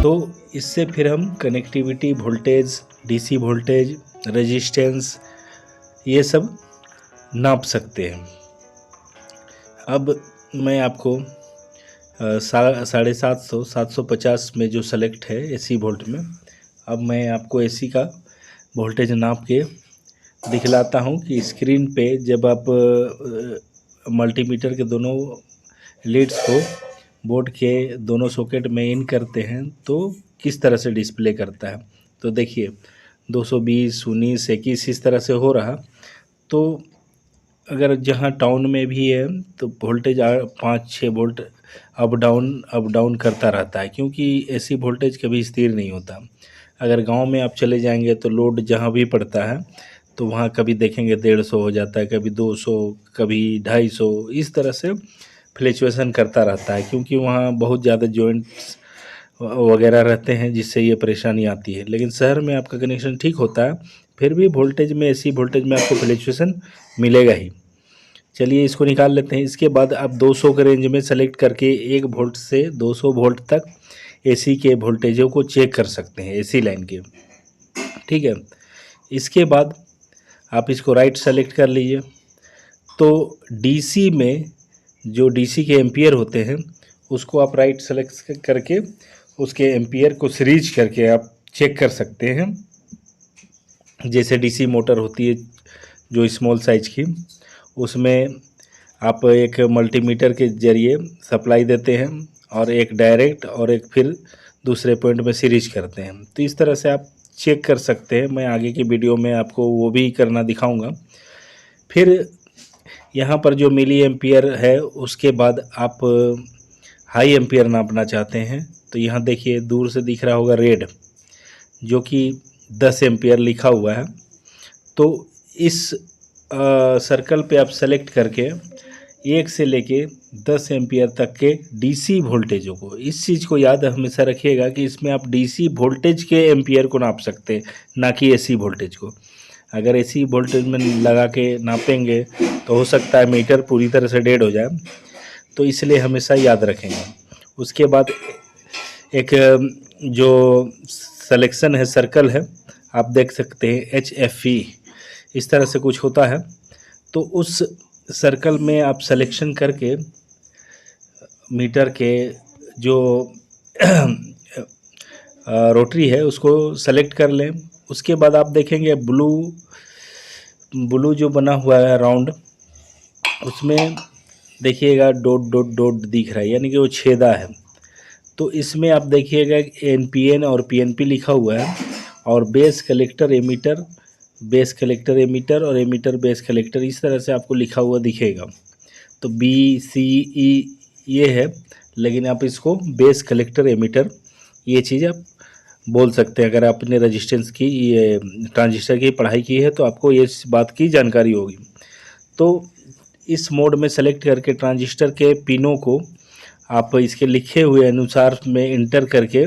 तो इससे फिर हम connectivity, voltage, DC voltage, resistance, ये सब नाप सकते हैं। अब मैं आपको 750 750 में जो सेलेक्ट है एसी वोल्ट में, अब मैं आपको एसी का वोल्टेज नाप के दिखलाता हूँ कि स्क्रीन पे जब आप मल्टीमीटर के दोनों लीड्स को बोर्ड के दोनों सॉकेट में इन करते हैं तो किस तरह से डिस्प्ले करता है। तो देखिए 220, 19, 21 इस तरह से हो रहा। तो अगर जहाँ टाउन में भी है तो वोल्टेज 5-6 वोल्ट अप डाउन करता रहता है, क्योंकि एसी वोल्टेज कभी स्थिर नहीं होता। अगर गांव में आप चले जाएंगे तो लोड जहाँ भी पड़ता है तो वहाँ कभी देखेंगे 150 हो जाता है, कभी 200, कभी 250, इस तरह से फ्लक्चुएशन करता रहता है, क्योंकि वहाँ बहुत ज़्यादा जॉइंट्स वगैरह रहते हैं जिससे ये परेशानी आती है। लेकिन शहर में आपका कनेक्शन ठीक होता है, फिर भी वोल्टेज में, एसी वोल्टेज में आपको फ्लक्चुएशन मिलेगा ही। चलिए इसको निकाल लेते हैं। इसके बाद आप 200 के रेंज में सेलेक्ट करके 1 वोल्ट से 200 वोल्ट तक एसी के वोल्टेजों को चेक कर सकते हैं, एसी लाइन के। ठीक है, इसके बाद आप इसको राइट सेलेक्ट कर लीजिए। तो डीसी में जो डीसी के एम्पियर होते हैं उसको आप राइट सेलेक्ट करके उसके एम्पियर को सीरीज करके आप चेक कर सकते हैं। जैसे डीसी मोटर होती है जो स्मॉल साइज की, उसमें आप एक मल्टीमीटर के ज़रिए सप्लाई देते हैं और एक डायरेक्ट और एक फिर दूसरे पॉइंट में सीरीज करते हैं। तो इस तरह से आप चेक कर सकते हैं। मैं आगे की वीडियो में आपको वो भी करना दिखाऊंगा। फिर यहाँ पर जो मिली एम्पियर है, उसके बाद आप हाई एम्पियर नापना चाहते हैं तो यहाँ देखिए दूर से दिख रहा होगा रेड, जो कि 10 एम्पियर लिखा हुआ है। तो इस सर्कल पे आप सेलेक्ट करके 1 से लेके 10 एम्पियर तक के डीसी वोल्टेजों को, इस चीज़ को याद हमेशा रखिएगा कि इसमें आप डीसी वोल्टेज के एम्पियर को नाप सकते हैं, ना कि एसी वोल्टेज को। अगर एसी वोल्टेज में लगा के नापेंगे तो हो सकता है मीटर पूरी तरह से डेड हो जाए, तो इसलिए हमेशा याद रखेंगे। उसके बाद एक जो सिलेक्शन है, सर्कल है, आप देख सकते हैं HFE इस तरह से कुछ होता है। तो उस सर्कल में आप सिलेक्शन करके मीटर के जो रोटरी है उसको सेलेक्ट कर लें। उसके बाद आप देखेंगे ब्लू जो बना हुआ है राउंड, उसमें देखिएगा डॉट डॉट डॉट दिख रहा है, यानी कि वो छेदा है। तो इसमें आप देखिएगा NPN और PNP लिखा हुआ है, और base collector emitter, base collector emitter और एमीटर बेस कलेक्टर, इस तरह से आपको लिखा हुआ दिखेगा। तो BCE ये है, लेकिन आप इसको बेस कलेक्टर एमीटर ये चीज़ आप बोल सकते हैं। अगर आपने रेजिस्टेंस की ये ट्रांजिस्टर की पढ़ाई की है तो आपको ये बात की जानकारी होगी। तो इस मोड में सेलेक्ट करके ट्रांजिस्टर के पिनों को आप इसके लिखे हुए अनुसार में इंटर करके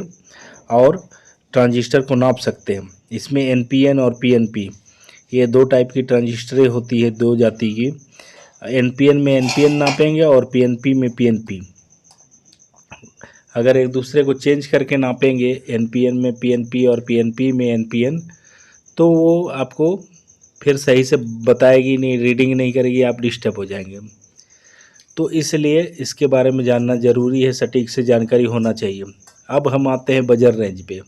और ट्रांजिस्टर को नाप सकते हैं। इसमें NPN और PNP ये दो टाइप की ट्रांजिस्टरें होती है, दो जाति की। NPN में NPN नापेंगे और PNP में PNP। अगर एक दूसरे को चेंज करके नापेंगे, NPN में PNP और PNP में NPN, तो वो आपको फिर सही से बताएगी नहीं, रीडिंग नहीं करेगी, आप डिस्टर्ब हो जाएंगे। तो इसलिए इसके बारे में जानना ज़रूरी है, सटीक से जानकारी होना चाहिए। अब हम आते हैं बजर रेंज पे।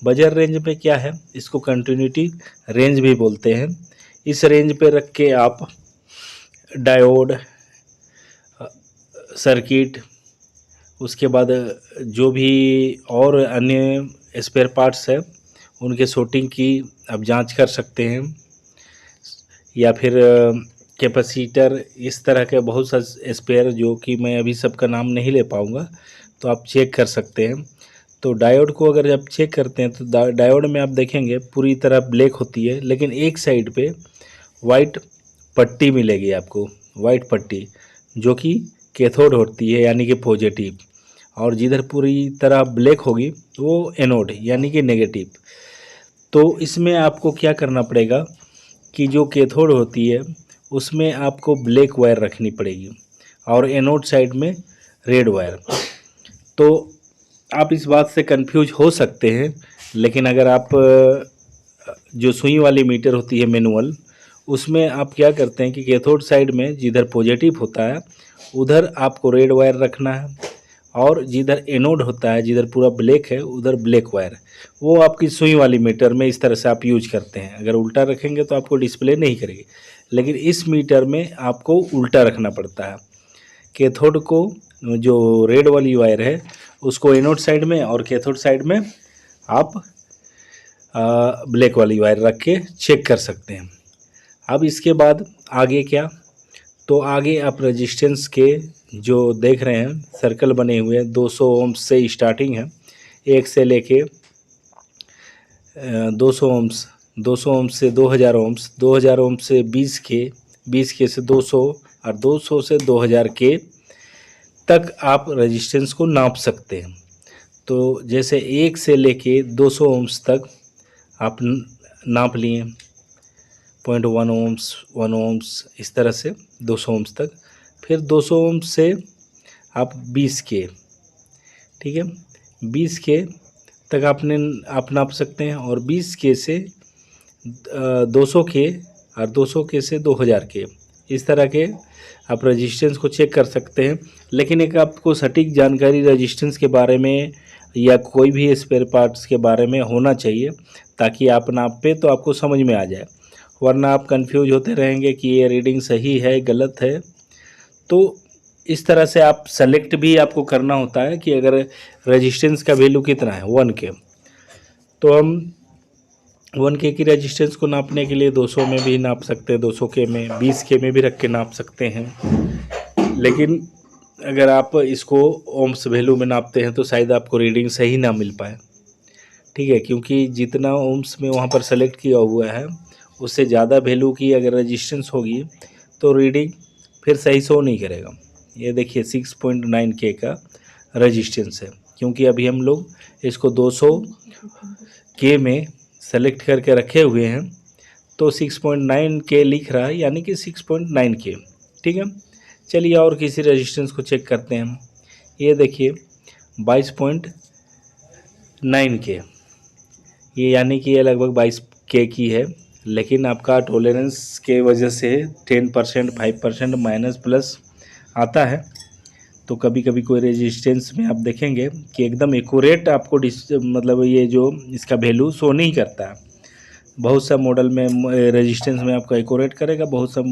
बजर रेंज पे क्या है, इसको कंटिन्यूटी रेंज भी बोलते हैं। इस रेंज पे रख के आप डायोड, सर्किट, उसके बाद जो भी और अन्य स्पेयर पार्ट्स है उनके शॉर्टिंग की आप जांच कर सकते हैं, या फिर कैपेसिटर, इस तरह के बहुत सा स्पेयर जो कि मैं अभी सबका नाम नहीं ले पाऊँगा, तो आप चेक कर सकते हैं। तो डायोड को अगर आप चेक करते हैं तो डायोड में आप देखेंगे पूरी तरह ब्लैक होती है, लेकिन एक साइड पे वाइट पट्टी मिलेगी आपको, वाइट पट्टी, जो कि कैथोड होती है यानी कि पॉजिटिव, और जिधर पूरी तरह ब्लैक होगी वो एनोड यानी कि नेगेटिव। तो इसमें आपको क्या करना पड़ेगा कि जो कैथोड होती है उसमें आपको ब्लैक वायर रखनी पड़ेगी और एनोड साइड में रेड वायर। तो आप इस बात से कंफ्यूज हो सकते हैं, लेकिन अगर आप जो सुई वाली मीटर होती है मैनुअल, उसमें आप क्या करते हैं कि कैथोड साइड में जिधर पॉजिटिव होता है उधर आपको रेड वायर रखना है, और जिधर एनोड होता है, जिधर पूरा ब्लैक है, उधर ब्लैक वायर। वो आपकी सुई वाली मीटर में इस तरह से आप यूज करते हैं। अगर उल्टा रखेंगे तो आपको डिस्प्ले नहीं करेगी, लेकिन इस मीटर में आपको उल्टा रखना पड़ता है। कैथोड को, जो रेड वाली वायर है, उसको एनोड साइड में, और कैथोड साइड में आप ब्लैक वाली वायर रख के चेक कर सकते हैं। अब इसके बाद आगे क्या, तो आगे आप रेजिस्टेंस के जो देख रहे हैं सर्कल बने हुए हैं, 200 ओम्स से स्टार्टिंग है, 1 से लेके 200 ओम्स, 200 ओम्स से 2000 ओम्स, 2000 ओम्स से 20 के, 20 के से 200, और 200 से 2000 के तक आप रेजिस्टेंस को नाप सकते हैं। तो जैसे 1 से लेके 200 ओम्स तक आप नाप लिए, 0.1 ओम्स, 1 ओम्स, इस तरह से 200 ओम्स तक। फिर 200 ओम्स से आप 20 के, ठीक है, 20 के तक आप नाप सकते हैं, और 20 के से 200 के, और 200 के से 2000 के, इस तरह के आप रेजिस्टेंस को चेक कर सकते हैं। लेकिन एक आपको सटीक जानकारी रेजिस्टेंस के बारे में या कोई भी स्पेयर पार्ट्स के बारे में होना चाहिए, ताकि आप नाप पे तो आपको समझ में आ जाए, वरना आप कंफ्यूज होते रहेंगे कि ये रीडिंग सही है गलत है। तो इस तरह से आप सेलेक्ट भी आपको करना होता है कि अगर रेजिस्टेंस का वैल्यू कितना है 1 के, तो हम 1 के की रेजिस्टेंस को नापने के लिए 200 में भी नाप सकते हैं, 200 के में, 20 के में भी रख के नाप सकते हैं। लेकिन अगर आप इसको ओम्स वैल्यू में नापते हैं तो शायद आपको रीडिंग सही ना मिल पाए, ठीक है, क्योंकि जितना ओम्स में वहाँ पर सेलेक्ट किया हुआ है उससे ज़्यादा वैल्यू की अगर रेजिस्टेंस होगी तो रीडिंग फिर सही शो नहीं करेगा। ये देखिए 6.9 के का रेजिस्टेंस है, क्योंकि अभी हम लोग इसको 200 के में सेलेक्ट करके रखे हुए हैं, तो 6.9 के लिख रहा है, यानी कि 6.9 के, ठीक है। चलिए और किसी रेजिस्टेंस को चेक करते हैं। ये देखिए 22.9 के, ये यानी कि ये लगभग 22 के की है, लेकिन आपका टॉलरेंस के वजह से 10%, 5% माइनस प्लस आता है। तो कभी कभी कोई रेजिस्टेंस में आप देखेंगे कि एकदम एक्यूरेट आपको मतलब ये जो इसका वैल्यू शो नहीं करता है। बहुत सा मॉडल में रेजिस्टेंस में आपका एक्यूरेट करेगा, बहुत सा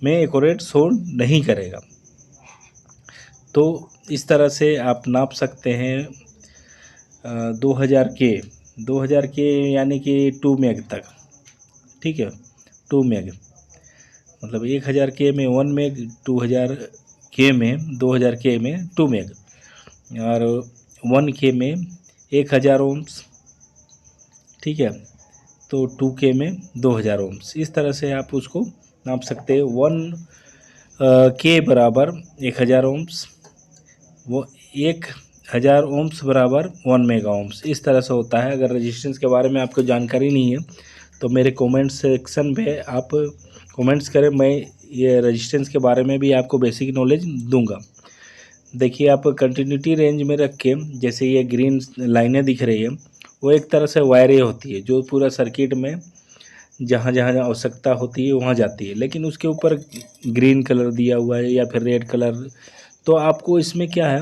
में एक्यूरेट शो नहीं करेगा। तो इस तरह से आप नाप सकते हैं 2000 के यानी कि 2 मेग तक, ठीक है। 2 मेग मतलब 1000 के में 1 मेग, 2000 के में 2000 के में 2 मेग, और 1 के में 1000 ओम्स, ठीक है। तो 2 के में 2000 ओम्स। इस तरह से आप उसको नाप सकते हैं। 1 के बराबर 1000 ओम्स, वो 1000 ओम्स बराबर 1 मेगा ओम्स, इस तरह से होता है। अगर रेजिस्टेंस के बारे में आपको जानकारी नहीं है तो मेरे कमेंट सेक्शन पे आप कमेंट्स करें, मैं ये रेजिस्टेंस के बारे में भी आपको बेसिक नॉलेज दूंगा। देखिए, आप कंटिन्यूटी रेंज में रख के, जैसे ये ग्रीन लाइनें दिख रही है, वो एक तरह से वायरें होती है जो पूरा सर्किट में जहाँ जहाँ आवश्यकता होती है वहाँ जाती है। लेकिन उसके ऊपर ग्रीन कलर दिया हुआ है या फिर रेड कलर, तो आपको इसमें क्या है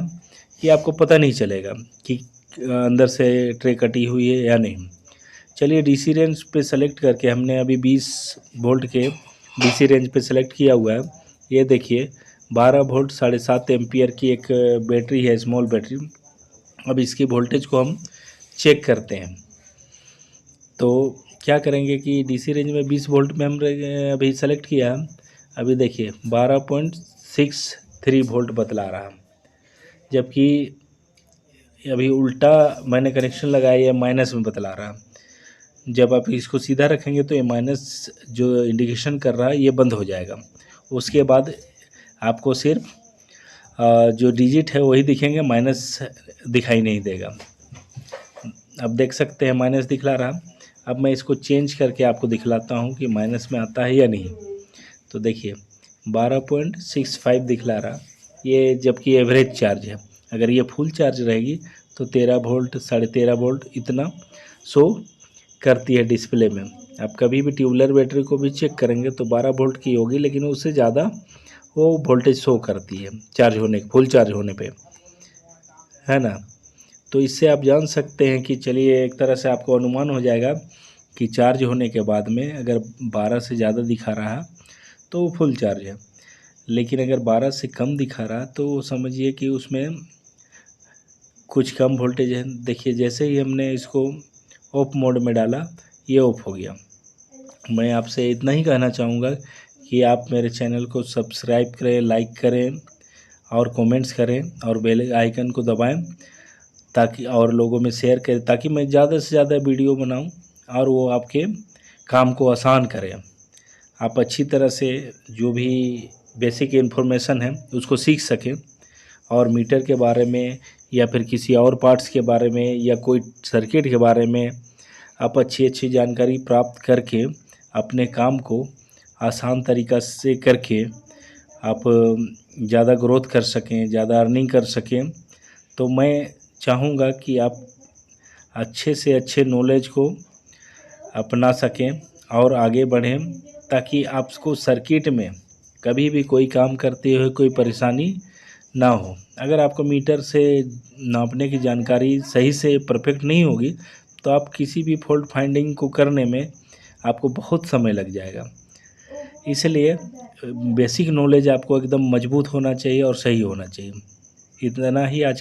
कि आपको पता नहीं चलेगा कि अंदर से ट्रे कटी हुई है या नहीं। चलिए, डीसी रेंज पे सेलेक्ट करके हमने अभी 20 वोल्ट के डीसी रेंज पे सेलेक्ट किया हुआ है। ये देखिए 12 वोल्ट 7.5 एम्पियर की एक बैटरी है, स्मॉल बैटरी। अब इसकी वोल्टेज को हम चेक करते हैं। तो क्या करेंगे कि डीसी रेंज में 20 वोल्ट में हम अभी सेलेक्ट किया। अभी देखिए 12.63 वोल्ट बतला रहा, जबकि अभी उल्टा मैंने कनेक्शन लगाया, ये माइनस में बतला रहा। जब आप इसको सीधा रखेंगे तो ये माइनस जो इंडिकेशन कर रहा है ये बंद हो जाएगा। उसके बाद आपको सिर्फ जो डिजिट है वही दिखेंगे, माइनस दिखाई नहीं देगा। अब देख सकते हैं माइनस दिखला रहा। अब मैं इसको चेंज करके आपको दिखलाता हूँ कि माइनस में आता है या नहीं। तो देखिए 12.65 दिखला रहा ये, जबकि एवरेज चार्ज है। अगर ये फुल चार्ज रहेगी तो 13 वोल्ट 13.5 वोल्ट इतना शो करती है डिस्प्ले में। आप कभी भी ट्यूबलर बैटरी को भी चेक करेंगे तो 12 वोल्ट की होगी, लेकिन उससे ज़्यादा वो वोल्टेज शो करती है चार्ज होने, फुल चार्ज होने पे, है ना। तो इससे आप जान सकते हैं कि चलिए एक तरह से आपको अनुमान हो जाएगा कि चार्ज होने के बाद में अगर 12 से ज़्यादा दिखा रहा है तो वो फुल चार्ज है, लेकिन अगर 12 से कम दिखा रहा तो समझिए कि उसमें कुछ कम वोल्टेज है। देखिए जैसे ही हमने इसको ऑफ मोड में डाला ये ऑफ हो गया। मैं आपसे इतना ही कहना चाहूँगा कि आप मेरे चैनल को सब्सक्राइब करें, लाइक करें और कमेंट्स करें और बेल आइकन को दबाएं, ताकि और लोगों में शेयर करें, ताकि मैं ज़्यादा से ज़्यादा वीडियो बनाऊं और वो आपके काम को आसान करें। आप अच्छी तरह से जो भी बेसिक इन्फॉर्मेशन है उसको सीख सकें, और मीटर के बारे में या फिर किसी और पार्ट्स के बारे में या कोई सर्किट के बारे में आप अच्छी जानकारी प्राप्त करके अपने काम को आसान तरीक़ा से करके आप ज़्यादा ग्रोथ कर सकें, ज़्यादा अर्निंग कर सकें। तो मैं चाहूँगा कि आप अच्छे से अच्छे नॉलेज को अपना सकें और आगे बढ़ें, ताकि आपको सर्किट में कभी भी कोई काम करते हुए कोई परेशानी ना हो। अगर आपको मीटर से नापने की जानकारी सही से परफेक्ट नहीं होगी तो आप किसी भी फॉल्ट फाइंडिंग को करने में आपको बहुत समय लग जाएगा। इसलिए बेसिक नॉलेज आपको एकदम मजबूत होना चाहिए और सही होना चाहिए। इतना ही आज